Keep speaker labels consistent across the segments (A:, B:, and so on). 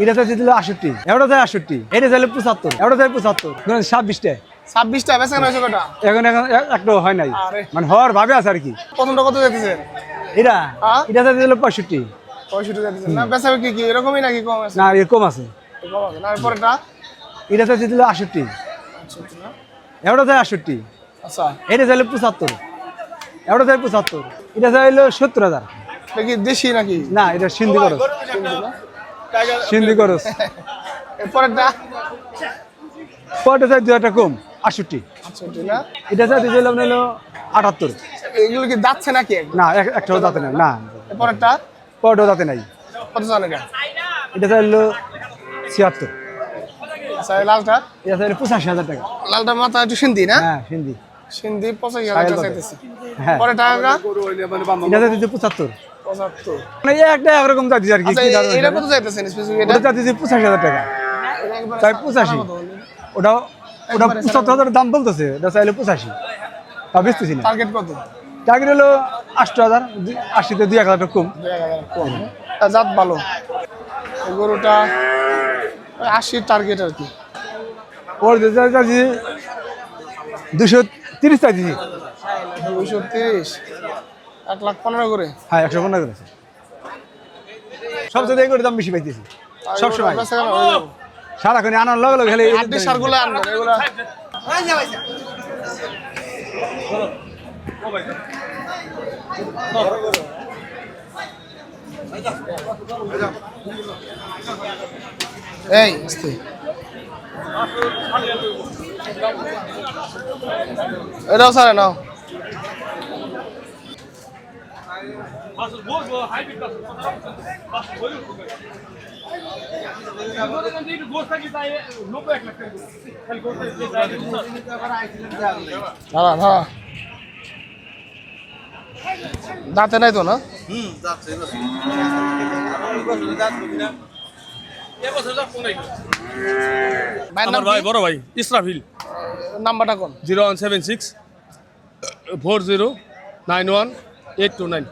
A: এটা চাইছি দিল 68, এটা চাই 68, এটা চাইলে 75, এটা চাই 75, 26টা
B: 26টা বেচা কেনা হয়েছে কটা?
A: এখন একটাও হয় নাই, মানে হওয়ার ভাবে আছে আর কি।
B: প্রথমটা কত যাইতেছেন?
A: এটা এটা চাইছি দিল 65,
B: 65 যাইতেছেন না? বেচা কি এরকমই নাকি কম আছে?
A: না এর কম আছে।
B: কম আছে না? এরপরটা
A: এটা চাইছি দিল 68,
B: 68 না?
A: এটা চাই 68,
B: আচ্ছা
A: এটা চাইলে 75, এটা চাই 75, এটা চাইলো 70,000।
B: এটা কি দেশি নাকি?
A: না এটা সিন্ধি খরচ, সিন্ধি খরচ।
B: এরপরটা
A: পরটা চাই 2 কম 68,
B: 68 না?
A: এটা চাই দিলাম হলো 78।
B: এগুলো কি যাচ্ছে নাকি?
A: না একটাও দাঁতে নাই, না
B: এরপরটা
A: পরটাও দাঁতে নাই।
B: কত জানেন এটা?
A: এটা চাইলো 76,
B: আচ্ছা এই লালটা?
A: এটা চাইলো 85,000 টাকা।
B: লালটা মাথা একটু সিন্ধি না?
A: হ্যাঁ সিন্ধি।
B: সিন্ধি 85,000 টাকা চাইতেছে।
A: হ্যাঁ
B: পরে টাকা
A: এটা চাইছে 75,
B: 75।
A: মানে একটা একরকম চাইছে আর কি।
B: আচ্ছা এটা কত চাইতেছেন স্পেসিফিক?
A: এটা চাইছে 85,000 টাকা, তাই 85। ওটা 75,000 দাম বলতেছে, এটা চাইলে 85, তা বেচতেছি না।
B: টার্গেট কত?
A: টার্গেট হলো 80,000, 80তে 2-1,000 টাকা কম।
B: 2000 কম। তা জাত ভালো। এই গরুটা 80 টার্গেট আর কি।
A: ওর চাইছি 230 চাইছি।
B: 230, 1,15,000 করে।
A: হ্যাঁ 115 করেছে। সবচেয়ে এই করে দাম বেশি পাইতেছি সবসময়।
B: বেচা কেনা হয়ে যাবে।
A: সারাক্ষণ আনার লগে লগে
B: আটটি সারগুলো আনবেন এগুলা। এই আস্তে এটাও সারে নাও। দাঁড়া দাঁড়া দাঁতে নাই তো না?
C: আমার ভাই বড় ভাই ইসরাফিল।
B: নাম্বারটা কোন?
C: 0176 4091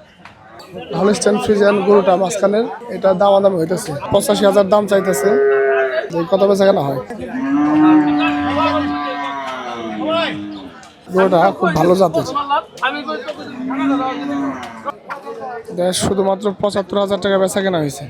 B: হলিস্টাইন ফ্রিজিয়ান গরুটা মাঝখানের, এটা দামাদামি হইতেছে। 85,000 দাম চাইতেছে। যে কত বেচা কেনা হয়? গরুটা খুব ভালো জাতের। এটা শুধুমাত্র 75,000 টাকা বেচা কেনা হয়েছে।